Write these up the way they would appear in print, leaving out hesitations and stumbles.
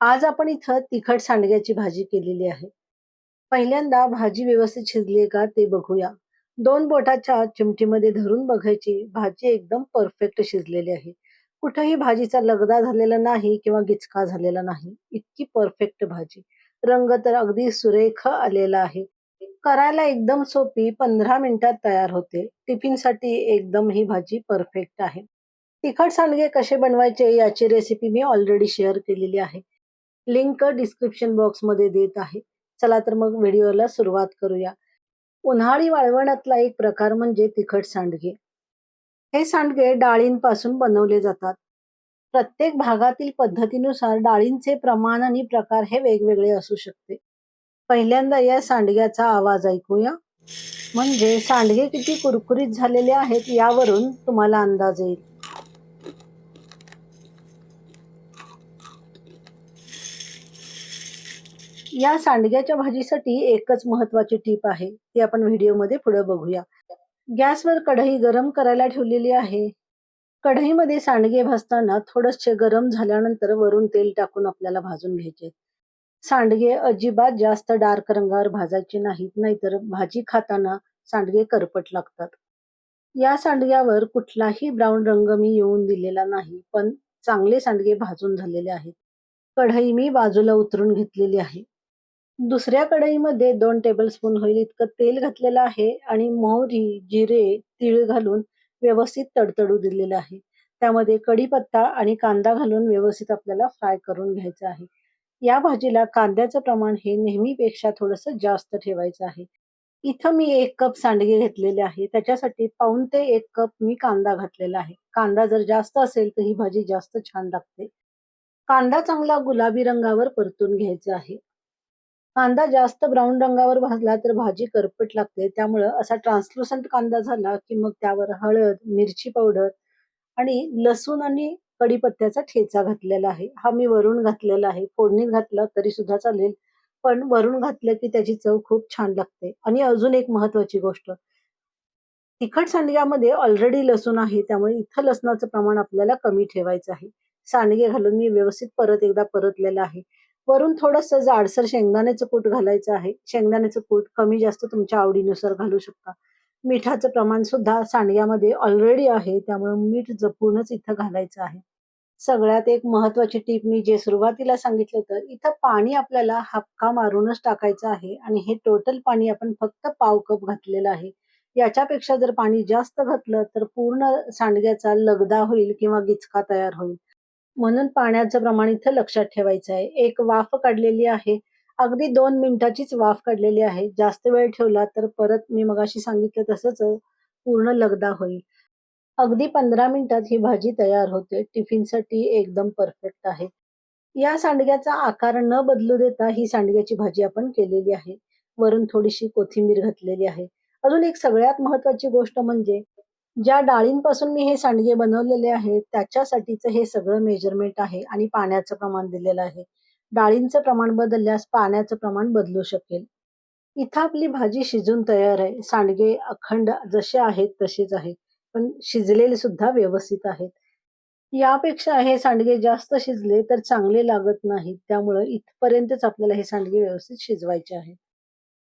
आज आपण इथं तिखट सांडग्याची भाजी केलेली आहे. पहिल्यांदा भाजी व्यवस्थित शिजली का ते बघूया. 2 बोटाच्या चिमटीमध्ये धरून बघायची भाजी एकदम परफेक्ट शिजलेली आहे. कुठेही भाजीचा लगदा झालेला नाही किंवा गिचका झालेला नाही. इतकी परफेक्ट भाजी. रंग तर अगदी सुरेख आलेला आहे. करायला एकदम सोपी 15 मिनिटात तयार होते. टिफिनसाठी एकदम ही भाजी परफेक्ट आहे. तिखट सांडगे कसे बनवायचे याची रेसिपी मी ऑलरेडी शेअर केलेली आहे. लिंक डिस्क्रिप्शन बॉक्समध्ये देत आहे. चला तर मग व्हिडिओला सुरुवात करूया. उन्हाळी वाळवणातला एक प्रकार म्हणजे तिखट सांडगे. हे सांडगे डाळींपासून बनवले जातात. प्रत्येक भागातील पद्धतीनुसार डाळींचे प्रमाण आणि प्रकार हे वेगवेगळे असू शकते. पहिल्यांदा या सांडग्याचा आवाज ऐकूया. म्हणजे सांडगे किती कुरकुरीत झालेले आहेत यावरून तुम्हाला अंदाज येईल. या सांडग्याच्या भाजीसाठी एकच महत्वाची टीप आहे. ती आपण व्हिडिओमध्ये पुढे बघूया. गॅसवर कढई गरम करायला ठेवलेली आहे. कढईमध्ये सांडगे भाजताना थोडेसे गरम झाल्यानंतर वरून तेल टाकून आपल्याला भाजून घ्यायचे. सांडगे अजिबात जास्त डार्क रंगावर भाजायचे नाहीत, नाहीतर भाजी खाताना सांडगे करपट लागतात. या सांडग्यावर कुठलाही ब्राऊन रंग मी येऊन दिलेला नाही, पण चांगले सांडगे भाजून झालेले आहेत. कढई मी बाजूला उतरून घेतलेली आहे. दुसऱ्या कढईमध्ये 2 टेबलस्पून होईल इतकं तेल घातलेलं आहे आणि मोहरी, जिरे, तीळ घालून व्यवस्थित तडतडू दिलेलं आहे. त्यामध्ये कढीपत्ता आणि कांदा घालून व्यवस्थित आपल्याला फ्राय करून घ्यायचं आहे. या भाजीला कांद्याचं प्रमाण हे नेहमीपेक्षा थोडंसं जास्त ठेवायचं आहे. इथं मी 1 कप सांडगे घेतलेले आहे. त्याच्यासाठी पाऊण ते 1 कप मी कांदा घातलेला आहे. कांदा जर जास्त असेल तर ही भाजी जास्त छान लागते. कांदा चांगला गुलाबी रंगावर परतून घ्यायचा आहे. कांदा जास्त ब्राऊन रंगावर भाजला तर भाजी करपट लागते. त्यामुळं असा ट्रान्सलुसंट कांदा झाला, की मग त्यावर हळद, मिरची पावडर आणि लसूण आणि कढीपत्त्याचा ठेचा घातलेला आहे. हा मी वरून घातलेला आहे. फोडणीत घातला तरी सुद्धा चालेल. पण वरून घातलं की त्याची चव खूप छान लागते. आणि अजून एक महत्त्वाची गोष्ट, तिखट सांडग्यामध्ये ऑलरेडी लसूण आहे. त्यामुळे इथं लसणाचं प्रमाण आपल्याला कमी ठेवायचं आहे. सांडगे घालून मी व्यवस्थित परत एकदा परतलेलं आहे. वरून थोडंसं जाडसर शेंगदाण्याचं कूट घालायचं आहे. शेंगदाण्याचं कूट कमी जास्त तुमच्या आवडीनुसार घालू शकता. मिठाचं प्रमाण सुद्धा सांडग्यामध्ये ऑलरेडी आहे. त्यामुळे मीठ जपूनच इथं घालायचं आहे. सगळ्यात एक महत्त्वाची टीप मी जे सुरुवातीला सांगितलं होतं, इथं पाणी आपल्याला हापका मारूनच टाकायचं आहे आणि हे टोटल पाणी आपण फक्त पाव कप घातलेलं आहे. याच्यापेक्षा जर पाणी जास्त घातलं तर पूर्ण सांडग्याचा लगदा होईल किंवा गिचका तयार होईल. म्हणून पाण्याचं प्रमाण इथं लक्षात ठेवायचं आहे. एक वाफ काढलेली आहे. अगदी 2 मिनिटाचीच वाफ काढलेली आहे. जास्त वेळ ठेवला तर परत मी मगाशी सांगितलं तसंच पूर्ण लगदा होईल. अगदी 15 मिनिटात ही भाजी तयार होते. टिफिनसाठी एकदम परफेक्ट आहे. या सांडग्याचा आकार न बदलू देता ही सांडग्याची भाजी आपण केलेली आहे. वरून थोडीशी कोथिंबीर घातलेली आहे. अजून एक सगळ्यात महत्त्वाची गोष्ट म्हणजे ज्या डाळींपासून मी हे सांडगे बनवलेले आहेत, त्याच्यासाठीचं हे सगळं मेजरमेंट आहे आणि पाण्याचं प्रमाण दिलेलं आहे. डाळींचं प्रमाण बदलल्यास पाण्याचं प्रमाण बदलू शकेल. इथं आपली भाजी शिजून तयार आहे. सांडगे अखंड जसे आहेत तसेच आहेत. पण शिजलेले सुद्धा व्यवस्थित आहेत. यापेक्षा हे सांडगे जास्त शिजले तर चांगले लागत नाहीत. त्यामुळं इथपर्यंतच आपल्याला हे सांडगे व्यवस्थित शिजवायचे आहेत.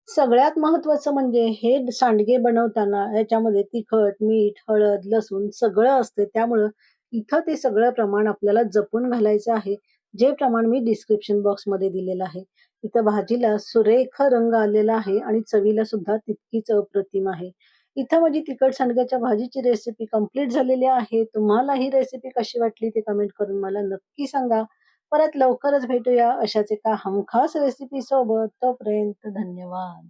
सगळ्यात महत्त्वाचं म्हणजे हे सांडगे बनवताना ह्याच्यामध्ये तिखट, मीठ, हळद, लसूण सगळं असते. त्यामुळं इथं ते सगळं प्रमाण आपल्याला जपून घालायचं आहे. जे प्रमाण मी डिस्क्रिप्शन बॉक्समध्ये दिलेलं आहे. इथं भाजीला सुरेख रंग आलेला आहे आणि चवीला सुद्धा तितकीच अप्रतिम आहे. इथं माझी तिखट सांडग्याच्या भाजीची रेसिपी कंप्लीट झालेली आहे. तुम्हाला ही रेसिपी कशी वाटली ते कमेंट करून मला नक्की सांगा. परत लवकरच भेटूया अशाच एका हमखास रेसिपी सोबत. तोपर्यंत धन्यवाद.